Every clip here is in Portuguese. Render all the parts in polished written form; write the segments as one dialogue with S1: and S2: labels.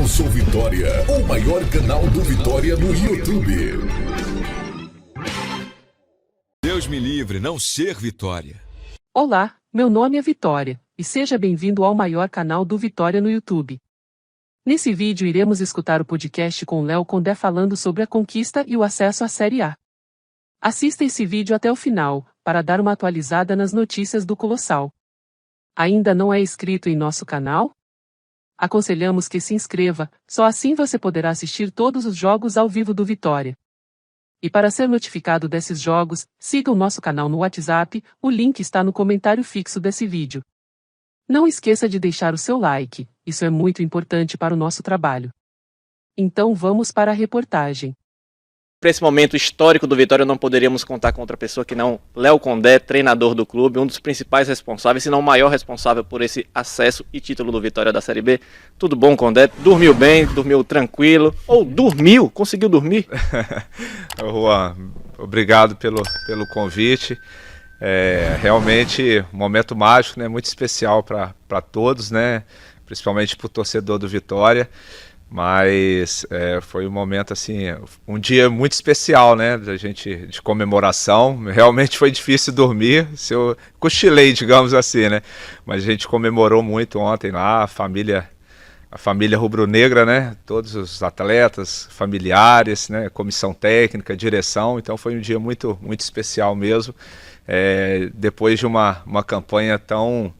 S1: Eu Sou Vitória, o maior canal do Vitória no YouTube.
S2: Deus me livre, não ser Vitória.
S3: Olá, meu nome é Vitória, e seja bem-vindo ao maior canal do Vitória no YouTube. Nesse vídeo iremos escutar o podcast com Léo Condé falando sobre a conquista e o acesso à Série A. Assista esse vídeo até o final, para dar uma atualizada nas notícias do Colossal. Ainda não é inscrito em nosso canal? Aconselhamos que se inscreva, só assim você poderá assistir todos os jogos ao vivo do Vitória. E para ser notificado desses jogos, siga o nosso canal no WhatsApp, o link está no comentário fixo desse vídeo. Não esqueça de deixar o seu like, isso é muito importante para o nosso trabalho. Então vamos para a reportagem.
S4: Para esse momento histórico do Vitória, não poderíamos contar com outra pessoa que não Léo Condé, treinador do clube, um dos principais responsáveis, se não o maior responsável por esse acesso e título do Vitória da Série B. Tudo bom, Condé? Dormiu bem, dormiu tranquilo? Ou dormiu? Conseguiu dormir?
S5: Juan, obrigado pelo convite. Realmente um momento mágico, né? Muito especial para todos, né? Principalmente para o torcedor do Vitória. Mas foi um momento, assim, um dia muito especial, né, de comemoração. Realmente foi difícil dormir, eu cochilei, digamos assim, né, mas a gente comemorou muito ontem lá, a família rubro-negra, né, todos os atletas, familiares, né, comissão técnica, direção, então foi um dia muito, muito especial mesmo, depois de uma campanha tão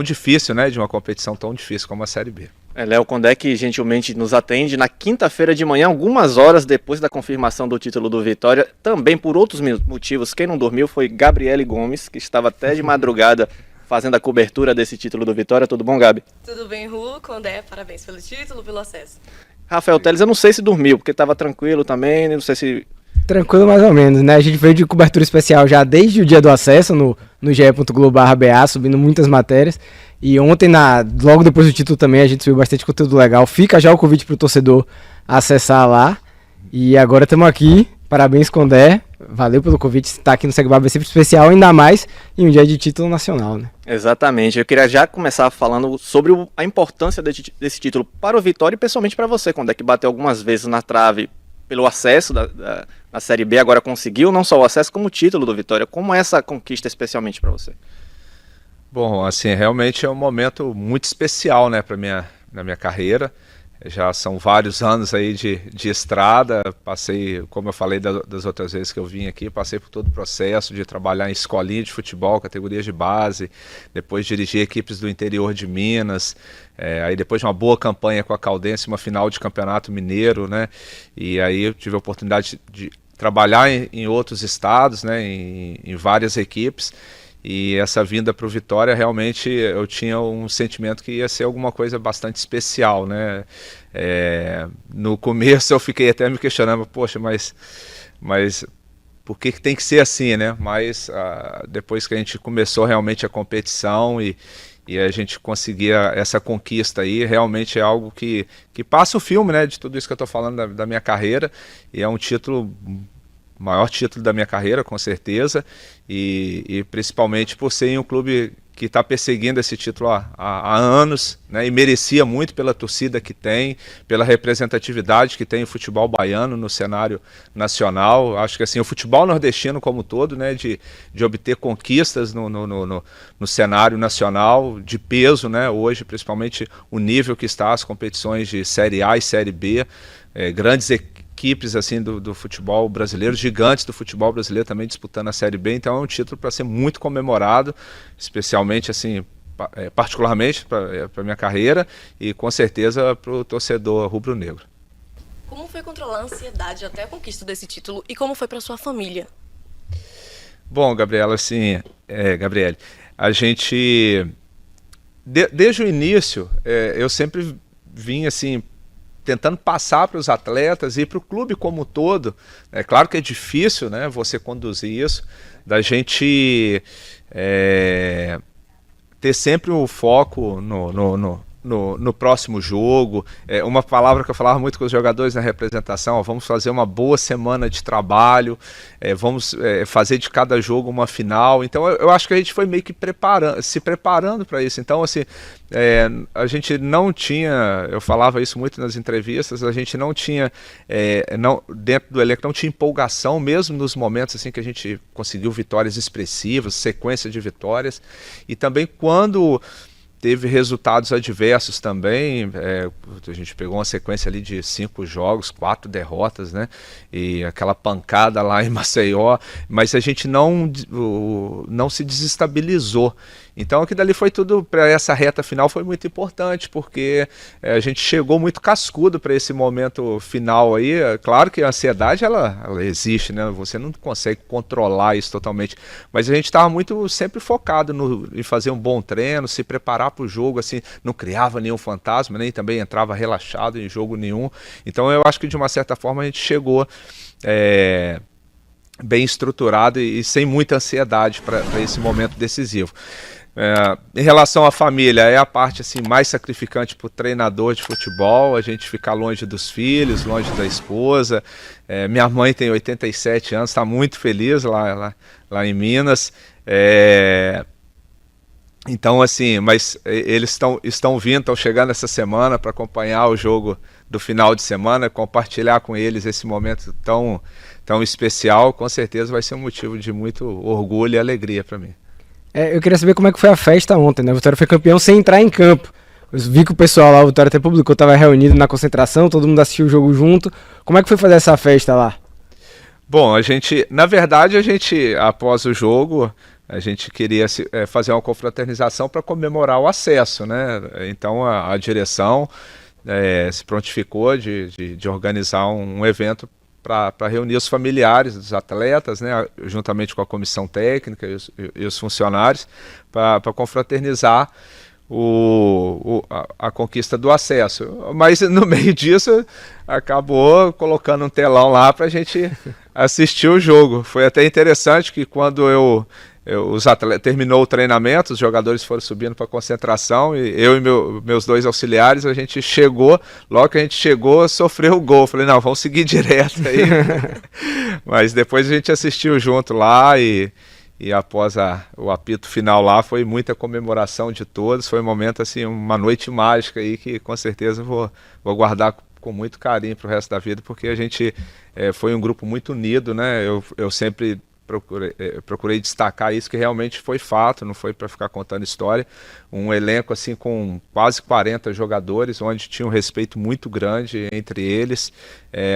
S5: difícil, né, de uma competição tão difícil como a Série B.
S4: Léo Condé, que gentilmente nos atende na quinta-feira de manhã, algumas horas depois da confirmação do título do Vitória, também por outros motivos. Quem não dormiu foi Gabriele Gomes, que estava até de madrugada fazendo a cobertura desse título do Vitória. Tudo bom, Gabi?
S6: Tudo bem, Ru, Condé, parabéns pelo título, pelo acesso.
S4: Rafael Teles, eu não sei se dormiu, porque estava tranquilo também, não sei se...
S7: Tranquilo mais ou menos, né? A gente veio de cobertura especial já desde o dia do acesso no ge.globo.ba, subindo muitas matérias. E ontem, logo depois do título também, a gente subiu bastante conteúdo legal. Fica já o convite para o torcedor acessar lá. E agora estamos aqui. Parabéns, Condé. Valeu pelo convite. Estar aqui no Segbaba é sempre especial, ainda mais em um dia de título nacional, né?
S4: Exatamente. Eu queria já começar falando sobre a importância desse título para o Vitória e pessoalmente para você, Condé, que bateu algumas vezes na trave pelo acesso na Série B, agora conseguiu não só o acesso, como o título do Vitória. Como é essa conquista especialmente para você?
S5: Bom, assim, realmente é um momento muito especial, né, na minha carreira. Já são vários anos aí de estrada, passei, como eu falei das outras vezes que eu vim aqui, passei por todo o processo de trabalhar em escolinha de futebol, categorias de base, depois dirigir equipes do interior de Minas, aí depois de uma boa campanha com a Caldense, uma final de campeonato mineiro, né, e aí eu tive a oportunidade de trabalhar em outros estados, né, em várias equipes. E essa vinda para o Vitória, realmente eu tinha um sentimento que ia ser alguma coisa bastante especial, né? No começo eu fiquei até me questionando, poxa, mas por que tem que ser assim, né? Mas depois que a gente começou realmente a competição e a gente conseguia essa conquista aí, realmente é algo que passa o filme, né? De tudo isso que eu estou falando da minha carreira, e é um título... maior título da minha carreira, com certeza, e principalmente por ser em um clube que está perseguindo esse título há anos, né, e merecia muito pela torcida que tem, pela representatividade que tem o futebol baiano no cenário nacional. Acho que assim, o futebol nordestino como um todo, né, de obter conquistas no cenário nacional de peso, né, hoje, principalmente o nível que está as competições de Série A e Série B, grandes equipes assim do futebol brasileiro, gigantes do futebol brasileiro também disputando a Série B, então é um título para ser muito comemorado, especialmente assim, particularmente para a minha carreira e com certeza para o torcedor rubro-negro.
S6: Como foi controlar a ansiedade até a conquista desse título e como foi para sua família?
S5: Bom, Gabriela, assim, Gabriele, a gente desde o início eu sempre vim assim tentando passar para os atletas e para o clube como um todo. É claro que é difícil, né, você conduzir isso, da gente ter sempre o foco no no próximo jogo. Uma palavra que eu falava muito com os jogadores na representação: ó, vamos fazer uma boa semana de trabalho, vamos fazer de cada jogo uma final. Então eu acho que a gente foi meio que se preparando para isso. Então, assim, a gente não tinha, eu falava isso muito nas entrevistas, a gente não tinha, dentro do elenco, não tinha empolgação, mesmo nos momentos assim que a gente conseguiu vitórias expressivas, sequência de vitórias, e também quando teve resultados adversos também, a gente pegou uma sequência ali de 5 jogos, 4 derrotas, né, e aquela pancada lá em Maceió, mas a gente não se desestabilizou. Então aquilo dali foi tudo, para essa reta final foi muito importante, porque a gente chegou muito cascudo para esse momento final aí. Claro que a ansiedade ela existe, né? Você não consegue controlar isso totalmente, mas a gente estava muito sempre focado em fazer um bom treino, se preparar para o jogo, assim, não criava nenhum fantasma, nem também entrava relaxado em jogo nenhum. Então eu acho que de uma certa forma a gente chegou bem estruturado e sem muita ansiedade para esse momento decisivo. Em relação à família, é a parte assim, mais sacrificante para o treinador de futebol, a gente ficar longe dos filhos, longe da esposa. Minha mãe tem 87 anos, está muito feliz lá em Minas. Então, assim, mas eles estão vindo, estão chegando essa semana para acompanhar o jogo do final de semana, compartilhar com eles esse momento tão especial. Com certeza vai ser um motivo de muito orgulho e alegria para mim.
S7: Eu queria saber como é que foi a festa ontem, né? O Vitória foi campeão sem entrar em campo. Eu vi que o pessoal lá, o Vitória até publicou, estava reunido na concentração, todo mundo assistiu o jogo junto. Como é que foi fazer essa festa lá?
S5: Bom, na verdade, após o jogo, a gente queria fazer uma confraternização para comemorar o acesso, né? Então a direção se prontificou de organizar um evento para reunir os familiares dos atletas, né, juntamente com a comissão técnica e os funcionários, para confraternizar a conquista do acesso. Mas no meio disso acabou colocando um telão lá para a gente assistir o jogo. Foi até interessante que quando terminou o treinamento, os jogadores foram subindo para a concentração e eu e meus 2 auxiliares, a gente chegou, logo que a gente chegou, sofreu o gol. Falei, não, vamos seguir direto aí. Mas depois a gente assistiu junto lá e após o apito final lá, foi muita comemoração de todos. Foi um momento, assim, uma noite mágica aí que com certeza vou guardar com muito carinho para o resto da vida, porque a gente foi um grupo muito unido, né? Eu sempre procurei destacar isso, que realmente foi fato, não foi para ficar contando história. Um elenco assim com quase 40 jogadores, onde tinha um respeito muito grande entre eles,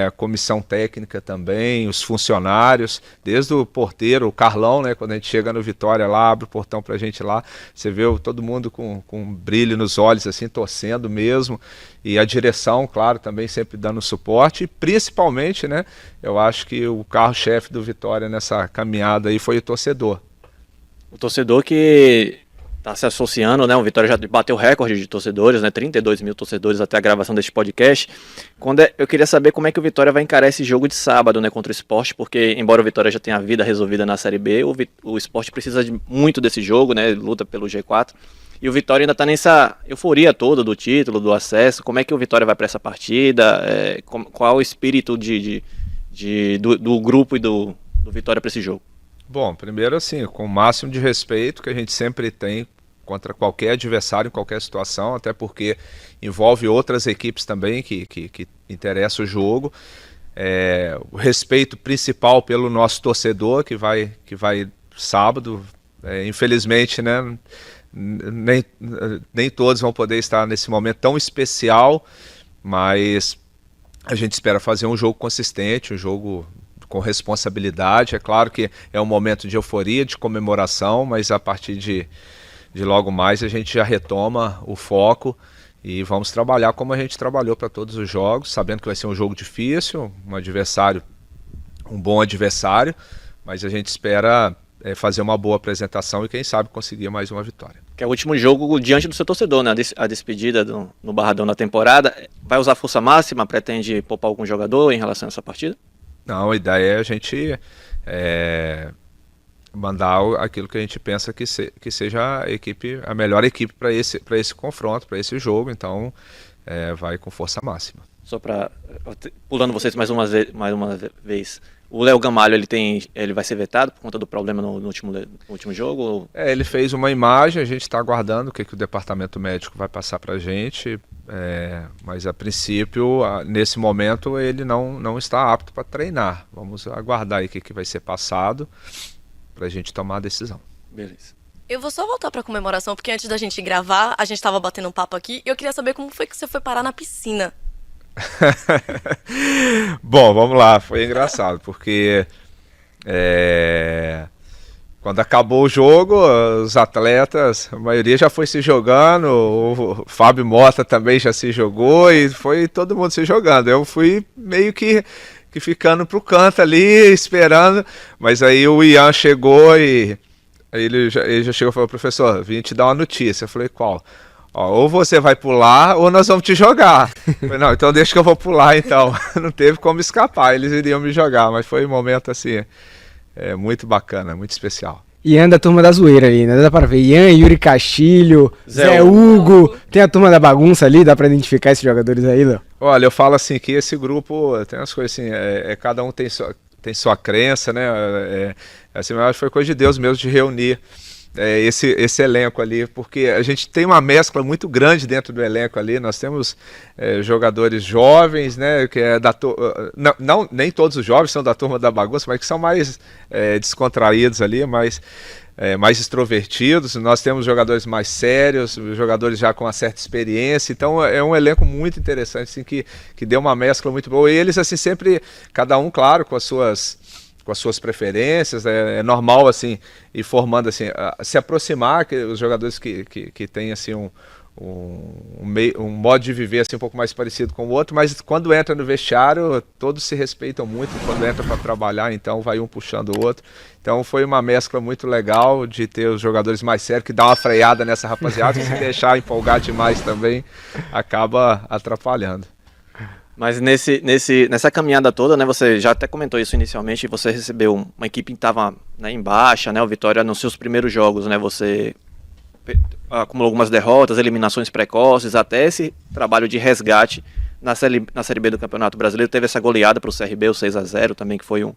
S5: a comissão técnica também, os funcionários, desde o porteiro, o Carlão, né, quando a gente chega no Vitória lá, abre o portão pra gente lá, você vê todo mundo com um brilho nos olhos, assim, torcendo mesmo, e a direção, claro, também sempre dando suporte, e principalmente, né, eu acho que o carro-chefe do Vitória nessa caminhada aí foi o torcedor.
S4: O torcedor que está se associando, né? O Vitória já bateu recorde de torcedores, né? 32 mil torcedores até a gravação deste podcast. Eu queria saber como é que o Vitória vai encarar esse jogo de sábado, né? Contra o Sport, porque embora o Vitória já tenha a vida resolvida na Série B, o Sport precisa muito desse jogo, né? Luta pelo G4. E o Vitória ainda está nessa euforia toda do título, do acesso. Como é que o Vitória vai para essa partida? Qual é o espírito do grupo e do Vitória para esse jogo?
S5: Bom, primeiro assim, com o máximo de respeito que a gente sempre tem contra qualquer adversário em qualquer situação, até porque envolve outras equipes também que interessa o jogo. O respeito principal pelo nosso torcedor que vai sábado. Infelizmente, né, nem todos vão poder estar nesse momento tão especial, mas a gente espera fazer um jogo consistente, um jogo com responsabilidade. É claro que é um momento de euforia, de comemoração, mas a partir de logo mais a gente já retoma o foco e vamos trabalhar como a gente trabalhou para todos os jogos, sabendo que vai ser um jogo difícil, um bom adversário, mas a gente espera fazer uma boa apresentação e quem sabe conseguir mais uma vitória.
S4: Que é o último jogo diante do seu torcedor, né? A despedida no Barradão da temporada. Vai usar força máxima? Pretende poupar algum jogador em relação a essa partida?
S5: Não, a ideia é a gente mandar aquilo que a gente pensa que seja a melhor equipe para esse confronto, para esse jogo. Então vai com força máxima.
S4: Só para pulando vocês mais uma vez, o Léo Gamalho ele vai ser vetado por conta do problema no último jogo? Ou...
S5: Ele fez uma imagem, a gente está aguardando o que o departamento médico vai passar para a gente, mas a princípio, nesse momento, ele não está apto para treinar. Vamos aguardar aí o que vai ser passado para a gente tomar a decisão.
S4: Beleza.
S6: Eu vou só voltar para a comemoração, porque antes da gente gravar, a gente estava batendo um papo aqui, e eu queria saber como foi que você foi parar na piscina.
S5: Bom, vamos lá, foi engraçado, porque quando acabou o jogo, os atletas, a maioria já foi se jogando, o Fábio Mota também já se jogou e foi todo mundo se jogando. Eu fui meio que ficando pro canto ali, esperando, mas aí o Ian chegou e aí ele já chegou e falou: professor, vim te dar uma notícia. Eu falei: qual? Ou você vai pular ou nós vamos te jogar. Eu falei: não, então deixa que eu vou pular então. Não teve como escapar, eles iriam me jogar, mas foi um momento assim, muito bacana, muito especial.
S7: Ian da turma da zoeira ali, né? Dá pra ver Ian, Yuri Castilho, Zé Hugo, tem a turma da bagunça ali, dá pra identificar esses jogadores aí, Léo?
S5: Olha, eu falo assim que esse grupo tem umas coisas assim, cada um tem sua crença, né? Assim, eu acho que foi coisa de Deus mesmo de reunir esse elenco ali, porque a gente tem uma mescla muito grande dentro do elenco ali. Nós temos jogadores jovens, né, que nem todos os jovens são da turma da bagunça, mas que são mais descontraídos ali, mais extrovertidos. Nós temos jogadores mais sérios, jogadores já com uma certa experiência. Então é um elenco muito interessante, assim, que deu uma mescla muito boa. E eles assim sempre, cada um, claro, com as suas preferências, é normal assim ir formando assim, se aproximar, que os jogadores que têm assim um modo de viver assim um pouco mais parecido com o outro, mas quando entra no vestiário todos se respeitam muito, quando entra para trabalhar então vai um puxando o outro. Então foi uma mescla muito legal de ter os jogadores mais sérios, que dá uma freada nessa rapaziada, se deixar empolgar demais também acaba atrapalhando.
S4: Mas nessa caminhada toda, né, você já até comentou isso inicialmente, você recebeu uma equipe que estava, né, em baixa, né, o Vitória nos seus primeiros jogos, né, você acumulou algumas derrotas, eliminações precoces, até esse trabalho de resgate na Série B do Campeonato Brasileiro. Teve essa goleada para o CRB, o 6-0, também, que foi um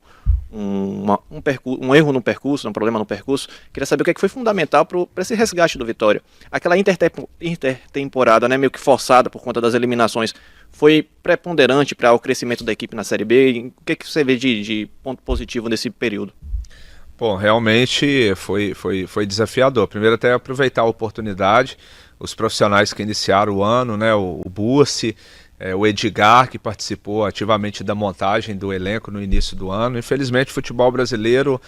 S4: erro no percurso, um problema no percurso. Queria saber o que foi fundamental para esse resgate do Vitória. Aquela intertemporada, né, meio que forçada por conta das eliminações, foi preponderante para o crescimento da equipe na Série B? O que você vê de ponto positivo nesse período?
S5: Bom, realmente foi desafiador. Primeiro, até aproveitar a oportunidade, os profissionais que iniciaram o ano, né, o Bussi, o Edgar, que participou ativamente da montagem do elenco no início do ano. Infelizmente, o futebol brasileiro,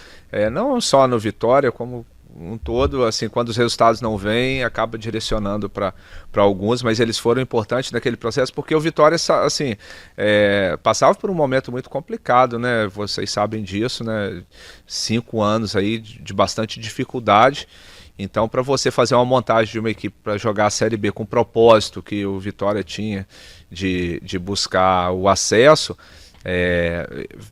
S5: não só no Vitória, como um todo, assim, quando os resultados não vêm, acaba direcionando para alguns, mas eles foram importantes naquele processo, porque o Vitória, assim, passava por um momento muito complicado, né? Vocês sabem disso, né? 5 anos aí de bastante dificuldade. Então, para você fazer uma montagem de uma equipe para jogar a Série B com o propósito que o Vitória tinha de buscar o acesso,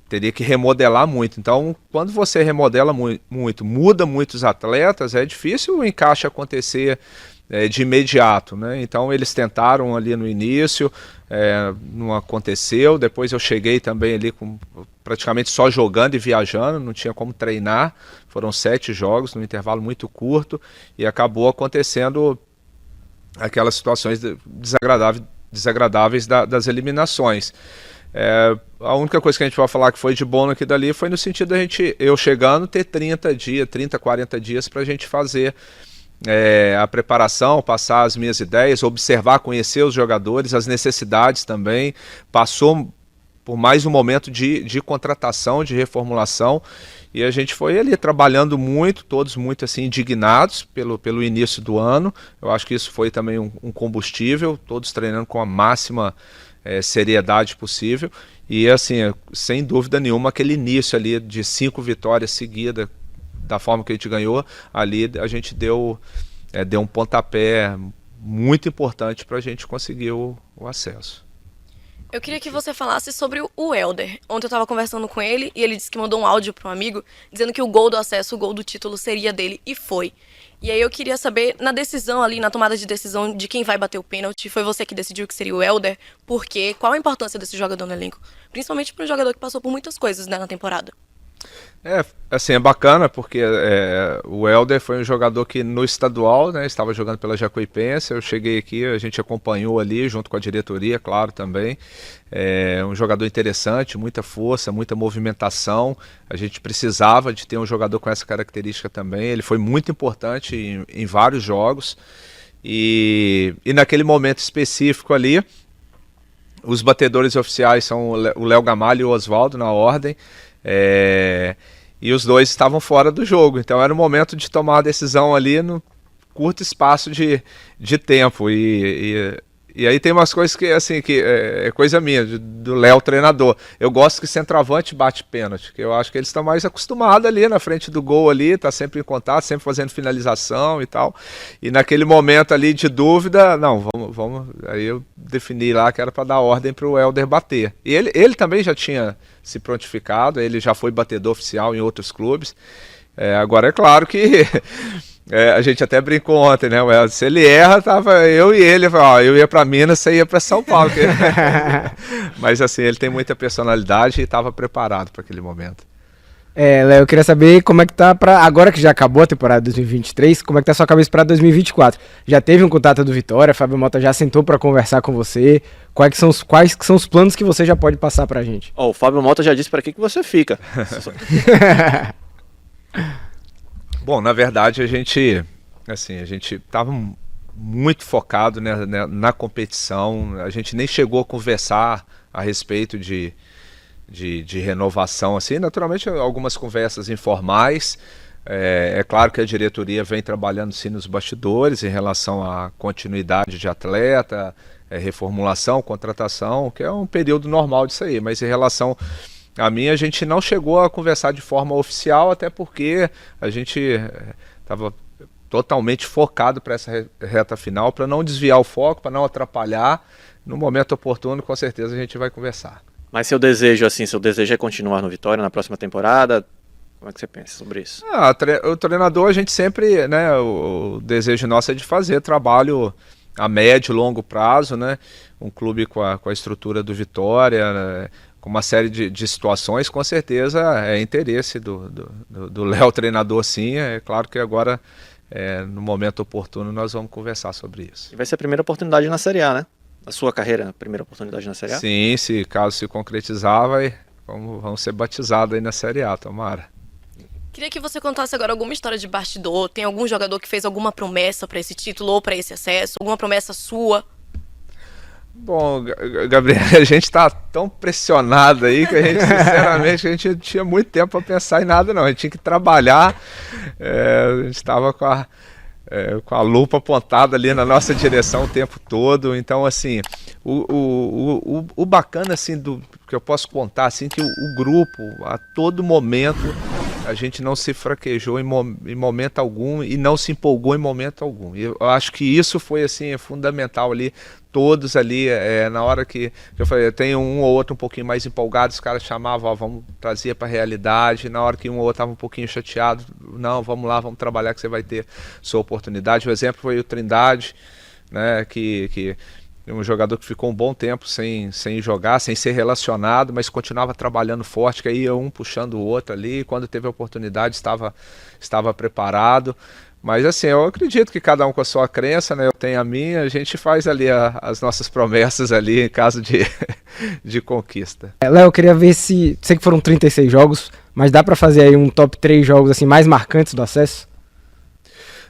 S5: teria que remodelar muito. Então, quando você remodela muito, muda muitos atletas, é difícil o encaixe acontecer de imediato, né? Então eles tentaram ali no início, não aconteceu. Depois eu cheguei também ali praticamente só jogando e viajando, não tinha como treinar. Foram 7 jogos num intervalo muito curto e acabou acontecendo aquelas situações desagradáveis das eliminações. A única coisa que a gente vai falar que foi de bom aqui dali foi no sentido da eu chegando ter 30, 40 dias para a gente fazer a preparação, passar as minhas ideias, observar, conhecer os jogadores, as necessidades também. Passou por mais um momento de contratação, de reformulação, e a gente foi ali trabalhando muito, todos muito assim indignados pelo início do ano. Eu acho que isso foi também um combustível, todos treinando com a máxima seriedade possível, e assim, sem dúvida nenhuma, aquele início ali de 5 vitórias seguidas, da forma que a gente ganhou, ali a gente deu um pontapé muito importante para a gente conseguir o acesso.
S6: Eu queria que você falasse sobre o Elder. Ontem eu tava conversando com ele e ele disse que mandou um áudio para um amigo dizendo que o gol do acesso, o gol do título seria dele, e foi. E aí eu queria saber, na decisão ali, na tomada de decisão de quem vai bater o pênalti, foi você que decidiu que seria o Elder? Por quê? Qual a importância desse jogador no elenco? Principalmente para um jogador que passou por muitas coisas, né, na temporada.
S5: Assim, é bacana porque o Elder foi um jogador que no estadual, né, estava jogando pela Jacuipense. Eu cheguei aqui, a gente acompanhou ali junto com a diretoria, claro, também. É um jogador interessante, muita força, muita movimentação. A gente precisava de ter um jogador com essa característica também. Ele foi muito importante em vários jogos. E naquele momento específico ali, os batedores oficiais são o Léo Gamalho e o Oswaldo, na ordem. E os dois estavam fora do jogo, então era o momento de tomar a decisão ali no curto espaço de tempo. E aí tem umas coisas que, assim, que é coisa minha, do Léo, treinador. Eu gosto que centroavante bate pênalti, que eu acho que eles estão mais acostumados ali na frente do gol ali, tá sempre em contato, sempre fazendo finalização e tal. E naquele momento ali de dúvida, não, vamos. Aí eu defini lá que era para dar ordem para o Elder bater. E ele também já tinha se prontificado, ele já foi batedor oficial em outros clubes. Agora é claro que a gente até brincou ontem, né? Se ele erra, tava eu e ele, eu ia para Minas, você ia para São Paulo. Mas assim, ele tem muita personalidade e estava preparado para aquele momento.
S7: Léo, eu queria saber como é que tá agora que já acabou a temporada 2023, como é que tá a sua cabeça para 2024? Já teve um contato do Vitória, Fábio Mota já sentou para conversar com você? Quais que são os planos que você já pode passar pra gente?
S4: O Fábio Mota já disse para que você fica.
S5: Bom, na verdade a gente estava muito focado, né, na competição. A gente nem chegou a conversar a respeito de renovação, assim. Naturalmente algumas conversas informais. É claro que a diretoria vem trabalhando sim nos bastidores em relação à continuidade de atleta, reformulação, contratação, que é um período normal disso aí, mas em relação a mim, a gente não chegou a conversar de forma oficial, até porque a gente estava totalmente focado para essa reta final, para não desviar o foco, para não atrapalhar. No momento oportuno, com certeza a gente vai conversar.
S4: Mas seu desejo é continuar no Vitória na próxima temporada? Como é que você pensa sobre isso?
S5: O treinador, a gente sempre, né, o desejo nosso é de fazer trabalho a médio e longo prazo, né? Um clube com a estrutura do Vitória, né? Com uma série de situações, com certeza é interesse do Léo, treinador, sim. É claro que agora, no momento oportuno, nós vamos conversar sobre isso.
S4: E vai ser a primeira oportunidade na Série A, né? A sua carreira, a primeira oportunidade na Série A?
S5: Sim, caso se concretizar, vamos ser batizados aí na Série A, tomara.
S6: Queria que você contasse agora alguma história de bastidor. Tem algum jogador que fez alguma promessa para esse título ou para esse acesso? Alguma promessa sua?
S5: Bom, Gabriel, a gente está tão pressionado aí que a gente, sinceramente, a gente não tinha muito tempo para pensar em nada, não. A gente tinha que trabalhar, a gente estava com a lupa apontada ali na nossa direção o tempo todo. Então, assim, o bacana, assim, que eu posso contar, assim, que o grupo, a todo momento, a gente não se fraquejou em momento algum e não se empolgou em momento algum. E eu acho que isso foi, assim, fundamental ali. Todos ali, na hora que eu falei, tem um ou outro um pouquinho mais empolgado, os caras chamavam, vamos trazer para a realidade. Na hora que um ou outro estava um pouquinho chateado, não, vamos lá, vamos trabalhar que você vai ter sua oportunidade. O exemplo foi o Trindade, né, que um jogador que ficou um bom tempo sem jogar, sem ser relacionado, mas continuava trabalhando forte, que aí ia um puxando o outro ali, quando teve a oportunidade estava preparado. Mas assim, eu acredito que cada um com a sua crença, né? Eu tenho a minha, a gente faz ali as nossas promessas ali em caso de conquista.
S7: Léo, eu queria ver sei que foram 36 jogos, mas dá para fazer aí um top 3 jogos assim mais marcantes do acesso?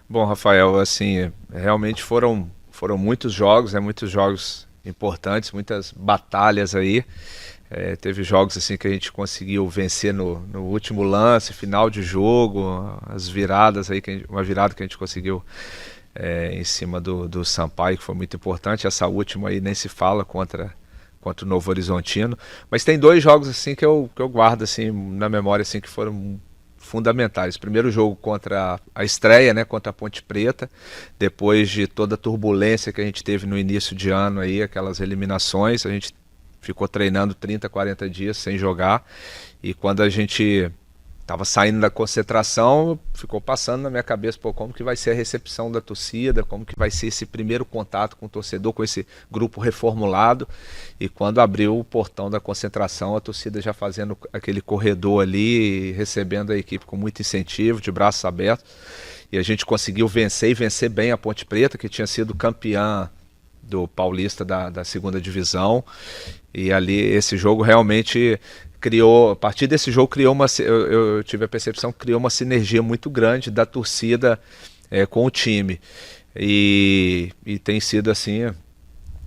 S5: Bom, Rafael, assim, realmente foram muitos jogos, né? Muitos jogos importantes, muitas batalhas aí. Teve jogos assim que a gente conseguiu vencer no último lance, final de jogo, as viradas aí, uma virada que a gente conseguiu em cima do Sampaio, que foi muito importante. Essa última aí nem se fala contra o Novo Horizontino, mas tem 2 jogos assim que eu guardo assim na memória assim que foram fundamentais. Primeiro jogo contra a estreia, né, contra a Ponte Preta, depois de toda a turbulência que a gente teve no início de ano aí, aquelas eliminações, a gente ficou treinando 30, 40 dias sem jogar, e quando a gente estava saindo da concentração, ficou passando na minha cabeça, pô, como que vai ser a recepção da torcida, como que vai ser esse primeiro contato com o torcedor, com esse grupo reformulado. E quando abriu o portão da concentração, a torcida já fazendo aquele corredor ali, recebendo a equipe com muito incentivo, de braços abertos. E a gente conseguiu vencer, e vencer bem a Ponte Preta, que tinha sido campeã do Paulista da segunda divisão. E ali esse jogo realmente criou, a partir desse jogo eu tive a percepção que criou uma sinergia muito grande da torcida com o time, e tem sido assim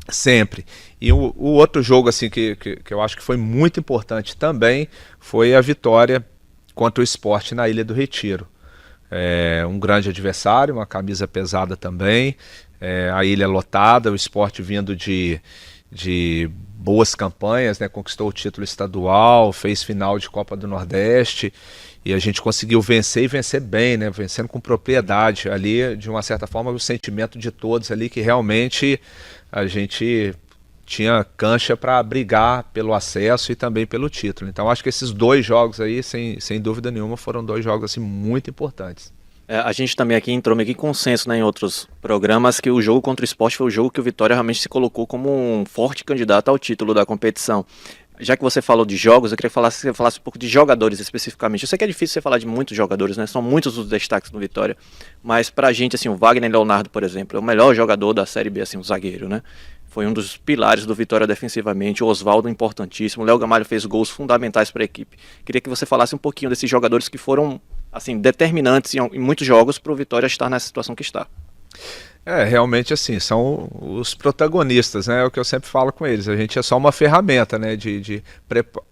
S5: sempre. E o outro jogo assim que eu acho que foi muito importante também foi a vitória contra o Sport na Ilha do Retiro. Um grande adversário, uma camisa pesada também, a ilha lotada, o Sport vindo de boas campanhas, né? Conquistou o título estadual, fez final de Copa do Nordeste, e a gente conseguiu vencer, e vencer bem, né? Vencendo com propriedade ali, de uma certa forma, o sentimento de todos ali, que realmente a gente tinha cancha para brigar pelo acesso e também pelo título. Então acho que esses 2 jogos aí, sem dúvida nenhuma, foram 2 jogos assim, muito importantes.
S4: A gente também aqui entrou meio que em consenso, né, em outros programas, que o jogo contra o Sport foi o jogo que o Vitória realmente se colocou como um forte candidato ao título da competição. Já que você falou de jogos, eu queria que você falasse um pouco de jogadores especificamente. Eu sei que é difícil você falar de muitos jogadores, né? São muitos os destaques no Vitória. Mas pra gente, assim, o Wagner Leonardo, por exemplo, é o melhor jogador da Série B, assim, um zagueiro, né? Foi um dos pilares do Vitória defensivamente. O Oswaldo, importantíssimo. O Léo Gamalho fez gols fundamentais para a equipe. Queria que você falasse um pouquinho desses jogadores que foram, assim, determinantes em muitos jogos para o Vitória estar nessa situação que está.
S5: Realmente assim, são os protagonistas, né? É o que eu sempre falo com eles. A gente é só uma ferramenta, né? De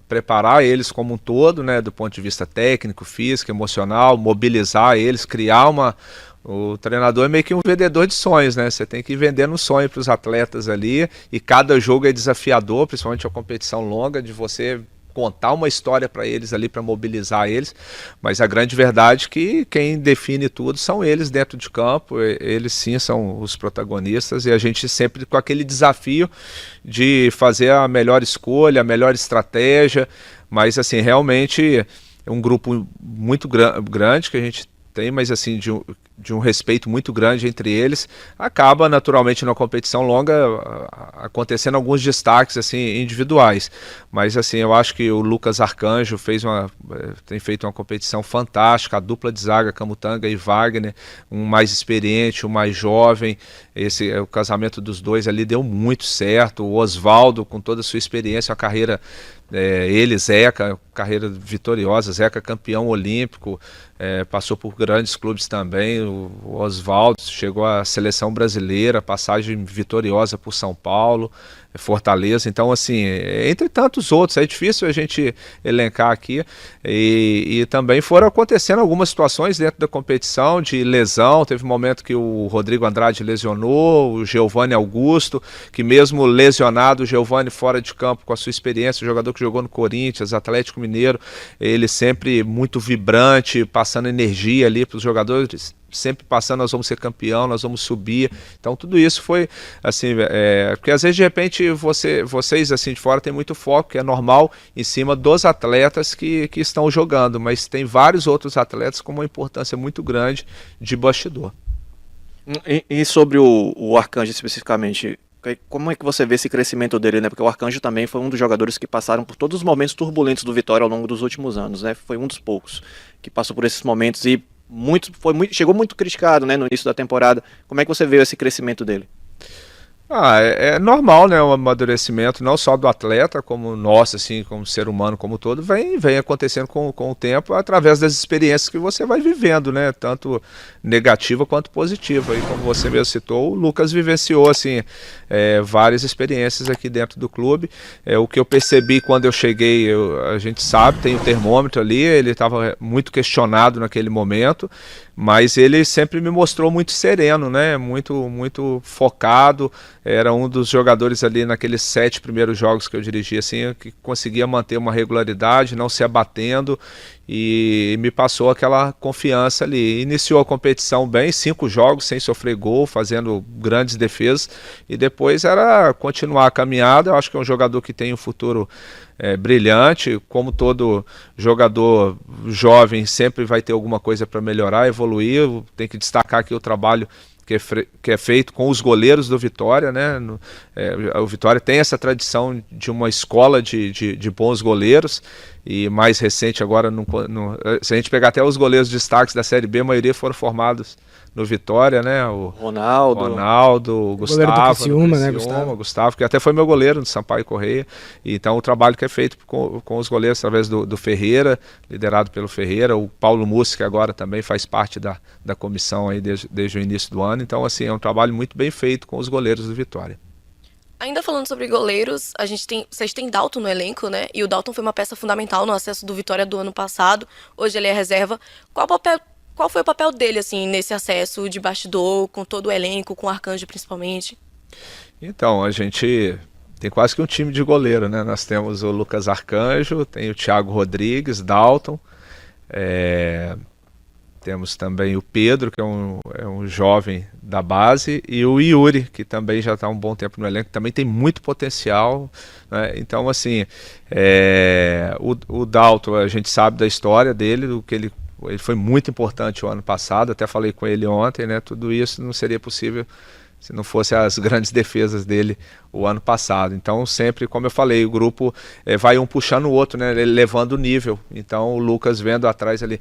S5: preparar eles como um todo, né? Do ponto de vista técnico, físico, emocional, mobilizar eles, criar uma... O treinador é meio que um vendedor de sonhos, né? Você tem que ir vendendo um sonho para os atletas ali, e cada jogo é desafiador, principalmente a competição longa, de você contar uma história para eles ali, para mobilizar eles, mas a grande verdade é que quem define tudo são eles dentro de campo, eles sim são os protagonistas, e a gente sempre com aquele desafio de fazer a melhor escolha, a melhor estratégia, mas assim, realmente é um grupo muito grande que a gente tem, mas assim, de um respeito muito grande entre eles. Acaba naturalmente na competição longa acontecendo alguns destaques assim individuais, mas assim, eu acho que o Lucas Arcanjo tem feito uma competição fantástica, a dupla de zaga Camutanga e Wagner, um mais experiente, um mais jovem, o casamento dos dois ali deu muito certo. O Oswaldo, com toda a sua experiência, a carreira, Zeca, carreira vitoriosa, Zeca campeão olímpico, passou por grandes clubes também. O Oswaldo chegou à seleção brasileira, passagem vitoriosa por São Paulo, Fortaleza. Então assim, entre tantos outros, é difícil a gente elencar aqui, e também foram acontecendo algumas situações dentro da competição de lesão. Teve um momento que o Rodrigo Andrade lesionou, o Giovanni Augusto, que mesmo lesionado, o Giovanni fora de campo com a sua experiência, o jogador que jogou no Corinthians, Atlético Mineiro, ele sempre muito vibrante, passando energia ali para os jogadores, sempre passando, nós vamos ser campeão, nós vamos subir. Então tudo isso foi assim, porque às vezes de repente vocês assim de fora tem muito foco, que é normal, em cima dos atletas que estão jogando, mas tem vários outros atletas com uma importância muito grande de bastidor.
S4: E sobre o Arcanjo especificamente, como é que você vê esse crescimento dele, né? Porque o Arcanjo também foi um dos jogadores que passaram por todos os momentos turbulentos do Vitória ao longo dos últimos anos, né? Foi um dos poucos que passou por esses momentos e chegou muito criticado, né, no início da temporada. Como é que você vê esse crescimento dele?
S5: É normal, né, o amadurecimento, não só do atleta, como nosso, assim, como ser humano como todo, vem acontecendo com o tempo, através das experiências que você vai vivendo, né, tanto negativa quanto positiva. E como você mesmo citou, o Lucas vivenciou, assim, várias experiências aqui dentro do clube. O que eu percebi quando eu cheguei, a gente sabe, tem o termômetro ali, ele estava muito questionado naquele momento, mas ele sempre me mostrou muito sereno, né, muito focado, era um dos jogadores ali naqueles 7 primeiros jogos que eu dirigi, assim, que conseguia manter uma regularidade, não se abatendo, e me passou aquela confiança ali. Iniciou a competição bem, 5 jogos sem sofrer gol, fazendo grandes defesas, e depois era continuar a caminhada. Eu acho que é um jogador que tem um futuro brilhante. Como todo jogador jovem, sempre vai ter alguma coisa para melhorar, evoluir. Tem que destacar aqui o trabalho que é feito com os goleiros do Vitória, né? O Vitória tem essa tradição de uma escola de bons goleiros, e mais recente agora, se a gente pegar até os goleiros destaques da Série B, a maioria foram formados no Vitória, né? O Ronaldo, o Gustavo,
S7: Criciúma, né?
S5: Gustavo, que até foi meu goleiro no Sampaio Correia. Então o trabalho que é feito com os goleiros através do Ferreira, liderado pelo Ferreira, o Paulo Mussi, que agora também faz parte da comissão aí desde o início do ano. Então, assim, é um trabalho muito bem feito com os goleiros do Vitória.
S6: Ainda falando sobre goleiros, vocês têm Dalton no elenco, né? E o Dalton foi uma peça fundamental no acesso do Vitória do ano passado. Hoje ele é reserva. Qual foi o papel dele, assim, nesse acesso de bastidor, com todo o elenco, com o Arcanjo principalmente?
S5: Então, a gente tem quase que um time de goleiro, né? Nós temos o Lucas Arcanjo, tem o Thiago Rodrigues, Dalton, temos também o Pedro, que é um jovem da base, e o Yuri, que também já está há um bom tempo no elenco, também tem muito potencial, né? Então, assim, o Dalton, a gente sabe da história dele, do que ele foi muito importante o ano passado, até falei com ele ontem, né? Tudo isso não seria possível se não fosse as grandes defesas dele o ano passado. Então, sempre, como eu falei, o grupo vai um puxando o outro, né? Ele levando o nível. Então, o Lucas vendo atrás ali,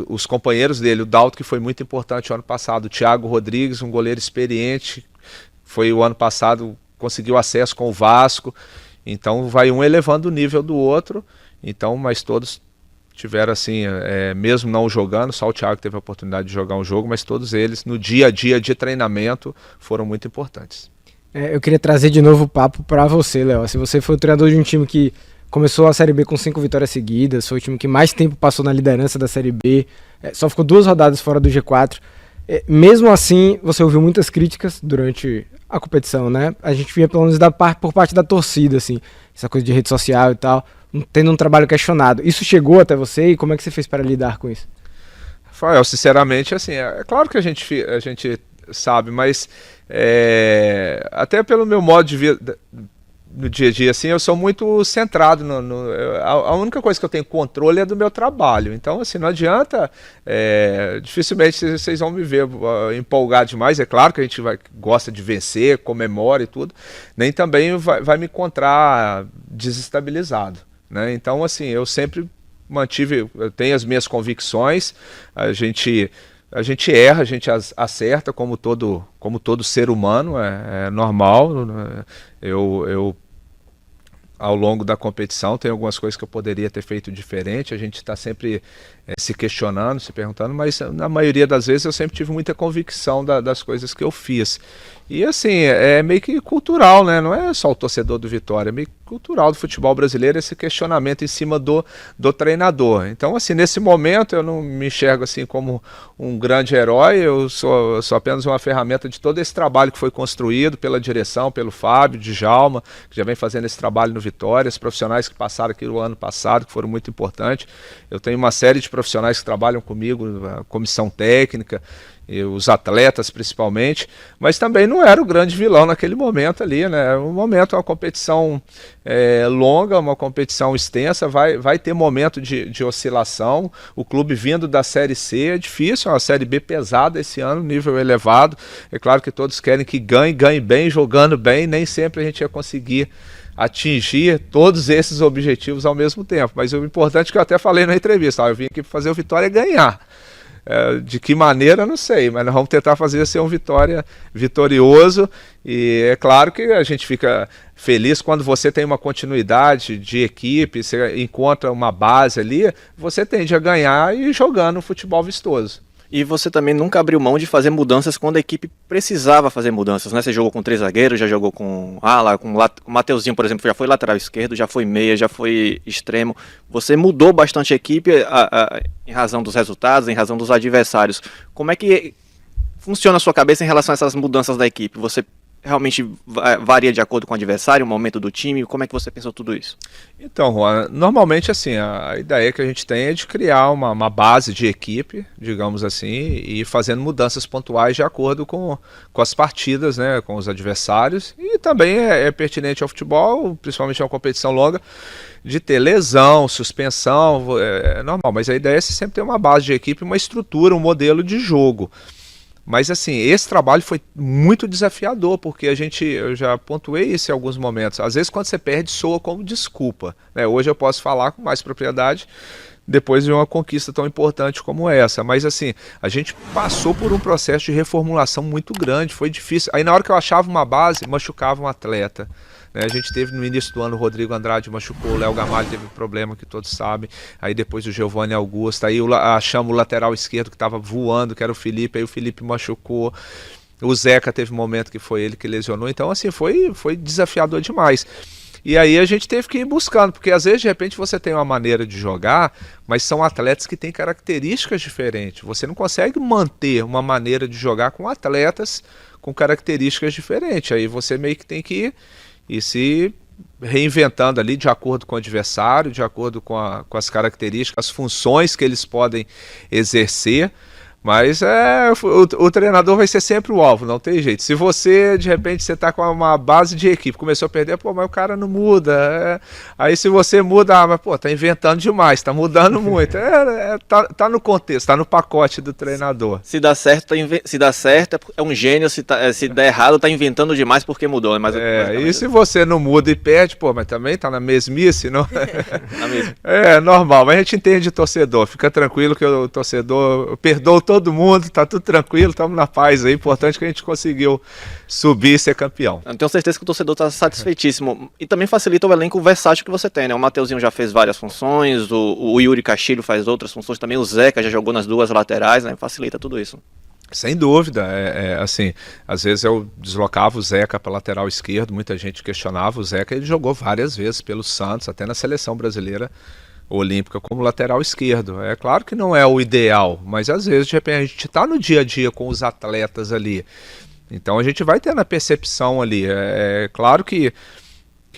S5: os companheiros dele, o Dalton, que foi muito importante o ano passado, o Thiago Rodrigues, um goleiro experiente, foi o ano passado, conseguiu acesso com o Vasco. Então, vai um elevando o nível do outro. Então, mas todos tiveram assim, mesmo não jogando, só o Thiago teve a oportunidade de jogar um jogo, mas todos eles no dia a dia de treinamento foram muito importantes.
S7: Eu queria trazer de novo o papo para você, Léo. Se você foi o treinador de um time que começou a Série B com 5 vitórias seguidas, foi o time que mais tempo passou na liderança da Série B, só ficou 2 rodadas fora do G4. Mesmo assim, você ouviu muitas críticas durante a competição, né? A gente via pelo menos por parte da torcida, assim, essa coisa de rede social e tal, tendo um trabalho questionado. Isso chegou até você e como é que você fez para lidar com isso?
S5: Rafael, sinceramente, assim, é claro que a gente sabe, mas até pelo meu modo de vida no dia a dia, assim, eu sou muito centrado a única coisa que eu tenho controle é do meu trabalho. Então, assim, não adianta, dificilmente vocês vão me ver empolgado demais. É claro que a gente gosta de vencer, comemora e tudo, nem também vai me encontrar desestabilizado, né? Então, assim, eu sempre eu tenho as minhas convicções, a gente erra, a gente acerta como todo ser humano, é normal. Eu ao longo da competição tem algumas coisas que eu poderia ter feito diferente, a gente está sempre se questionando, se perguntando, mas na maioria das vezes eu sempre tive muita convicção das coisas que eu fiz. E assim, é meio que cultural, né? Não é só o torcedor do Vitória, é meio cultural do futebol brasileiro esse questionamento em cima do treinador. Então, assim, nesse momento eu não me enxergo assim como um grande herói, eu sou apenas uma ferramenta de todo esse trabalho que foi construído pela direção, pelo Fábio, Djalma, que já vem fazendo esse trabalho no Vitória, os profissionais que passaram aqui no ano passado, que foram muito importantes. Eu tenho uma série de profissionais que trabalham comigo, a comissão técnica, e os atletas principalmente, mas também não era o grande vilão naquele momento ali, né? Um momento, uma competição longa, uma competição extensa, vai ter momento de oscilação. O clube vindo da Série C é difícil, é uma Série B pesada esse ano, nível elevado. É claro que todos querem que ganhe bem, jogando bem, nem sempre a gente ia conseguir atingir todos esses objetivos ao mesmo tempo, mas o importante que eu até falei na entrevista, eu vim aqui para fazer o Vitória ganhar. De que maneira, não sei, mas nós vamos tentar fazer ser um vitorioso, e é claro que a gente fica feliz quando você tem uma continuidade de equipe, você encontra uma base ali, você tende a ganhar e jogando um futebol vistoso.
S4: E você também nunca abriu mão de fazer mudanças quando a equipe precisava fazer mudanças, né? Você jogou com 3 zagueiros, já jogou com o Mateuzinho, por exemplo, já foi lateral esquerdo, já foi meia, já foi extremo. Você mudou bastante a equipe em razão dos resultados, em razão dos adversários. Como é que funciona a sua cabeça em relação a essas mudanças da equipe? Você realmente varia de acordo com o adversário, o momento do time? Como é que você pensou tudo isso?
S5: Então, Juan, normalmente assim, a ideia que a gente tem é de criar uma base de equipe, digamos assim, e ir fazendo mudanças pontuais de acordo com as partidas, né, com os adversários, e também é pertinente ao futebol, principalmente a uma competição longa, de ter lesão, suspensão, é normal, mas a ideia é sempre ter uma base de equipe, uma estrutura, um modelo de jogo. Mas assim, esse trabalho foi muito desafiador, porque eu já pontuei isso em alguns momentos. Às vezes quando você perde, soa como desculpa, né? Hoje eu posso falar com mais propriedade depois de uma conquista tão importante como essa. Mas assim, a gente passou por um processo de reformulação muito grande, foi difícil. Aí na hora que eu achava uma base, machucava um atleta. A gente teve no início do ano o Rodrigo Andrade machucou, o Léo Gamalho teve um problema que todos sabem, aí depois o Giovanni Augusto, aí achamos o lateral esquerdo que estava voando, que era o Felipe, aí o Felipe machucou, o Zeca teve um momento que foi ele que lesionou, então assim, foi desafiador demais. E aí a gente teve que ir buscando, porque às vezes de repente você tem uma maneira de jogar, mas são atletas que têm características diferentes, você não consegue manter uma maneira de jogar com atletas com características diferentes, aí você meio que tem que ir e se reinventando ali de acordo com o adversário, de acordo com as características, as funções que eles podem exercer. Mas o treinador vai ser sempre o alvo, não tem jeito. Se você, de repente, você está com uma base de equipe, começou a perder, mas o cara não muda. Aí se você muda, mas tá inventando demais, tá mudando muito. Tá no contexto, tá no pacote do treinador.
S4: Se dá certo, é um gênio, se der errado, tá inventando demais porque mudou. Mas
S5: se você não muda e perde, mas também tá na mesmice, não?
S4: Na mesma.
S5: É normal, mas a gente entende o torcedor, fica tranquilo que o torcedor perdoa todo mundo, tá tudo tranquilo, estamos na paz aí, importante que a gente conseguiu subir e ser campeão.
S4: Eu tenho certeza que o torcedor está satisfeitíssimo, e também facilita o elenco versátil que você tem, né? O Mateuzinho já fez várias funções, o Yuri Castilho faz outras funções também, o Zeca já jogou nas duas laterais, né? Facilita tudo isso.
S5: Sem dúvida, assim, às vezes eu deslocava o Zeca para lateral esquerdo, muita gente questionava o Zeca, ele jogou várias vezes pelo Santos, até na seleção brasileira olímpica como lateral esquerdo. É claro que não é o ideal, mas às vezes de repente a gente está no dia a dia com os atletas ali, então a gente vai tendo a percepção ali. É claro que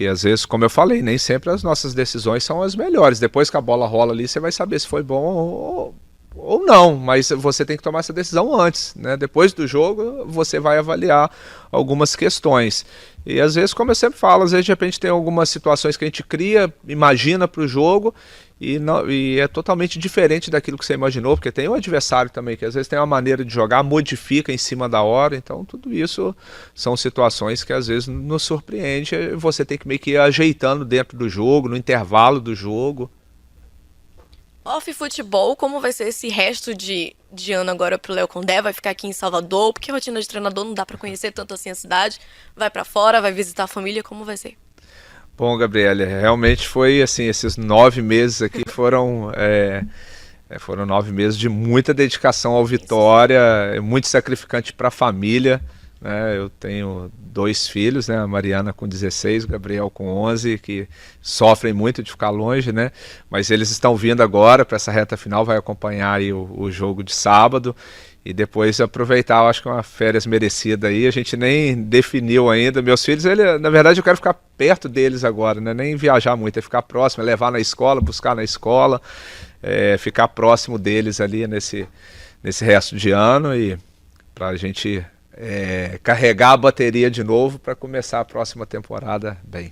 S5: às vezes, como eu falei, nem sempre as nossas decisões são as melhores. Depois que a bola rola ali, você vai saber se foi bom ou não, mas você tem que tomar essa decisão antes, né? Depois do jogo você vai avaliar algumas questões. E às vezes, como eu sempre falo, às vezes de repente tem algumas situações que a gente cria, imagina para o jogo e é totalmente diferente daquilo que você imaginou, porque tem o adversário também que às vezes tem uma maneira de jogar, modifica em cima da hora, então tudo isso são situações que às vezes nos surpreende, você tem que meio que ir ajeitando dentro do jogo, no intervalo do jogo.
S6: Off futebol, como vai ser esse resto de ano agora pro Léo Condé? Vai ficar aqui em Salvador? Porque a rotina de treinador não dá para conhecer tanto assim a cidade. Vai para fora, vai visitar a família, como vai ser?
S5: Bom, Gabriela, realmente foi assim, esses 9 meses aqui foram 9 meses de muita dedicação ao Vitória, muito sacrificante para a família, né? Eu tenho 2 filhos, né? A Mariana com 16, o Gabriel com 11, que sofrem muito de ficar longe, né? Mas eles estão vindo agora para essa reta final, vai acompanhar aí o jogo de sábado e depois aproveitar, eu acho que é uma férias merecida aí. A gente nem definiu ainda. Meus filhos, na verdade eu quero ficar perto deles agora, né? Nem viajar muito, é ficar próximo, é levar na escola, buscar na escola, ficar próximo deles ali nesse resto de ano e para a gente carregar a bateria de novo para começar a próxima temporada bem.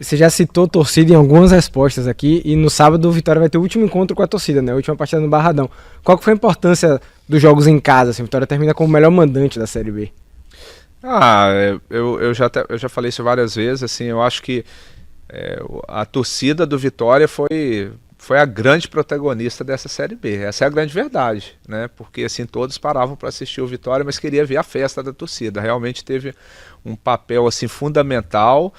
S7: Você já citou torcida em algumas respostas aqui, e no sábado o Vitória vai ter o último encontro com a torcida, né? A última partida no Barradão. Qual que foi a importância dos jogos em casa? Assim, a Vitória termina como o melhor mandante da Série B.
S5: Eu já falei isso várias vezes, assim, eu acho que a torcida do Vitória foi a grande protagonista dessa Série B. Essa é a grande verdade, né? Porque assim, todos paravam para assistir o Vitória, mas queria ver a festa da torcida. Realmente teve um papel assim fundamental.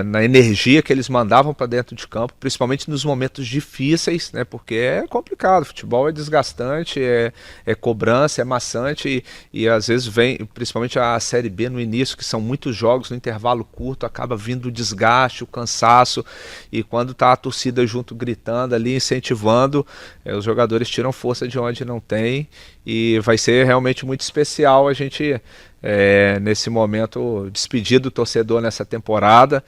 S5: na energia que eles mandavam para dentro de campo, principalmente nos momentos difíceis, né? Porque é complicado, futebol é desgastante, é cobrança, é maçante e às vezes vem, principalmente a Série B no início, que são muitos jogos no intervalo curto, acaba vindo o desgaste, o cansaço, e quando está a torcida junto gritando ali, incentivando, os jogadores tiram força de onde não tem, e vai ser realmente muito especial a gente nesse momento despedir do torcedor nessa temporada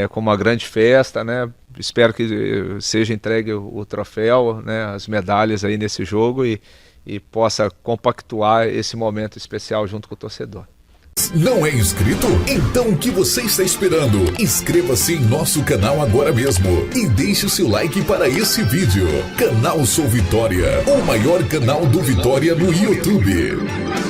S5: com uma grande festa, né? Espero que seja entregue o troféu, né, as medalhas aí nesse jogo e possa compactuar esse momento especial junto com o torcedor.
S1: Não é inscrito? Então o que você está esperando? Inscreva-se em nosso canal agora mesmo e deixe o seu like para esse vídeo. Canal Sou Vitória, o maior canal do Vitória no YouTube.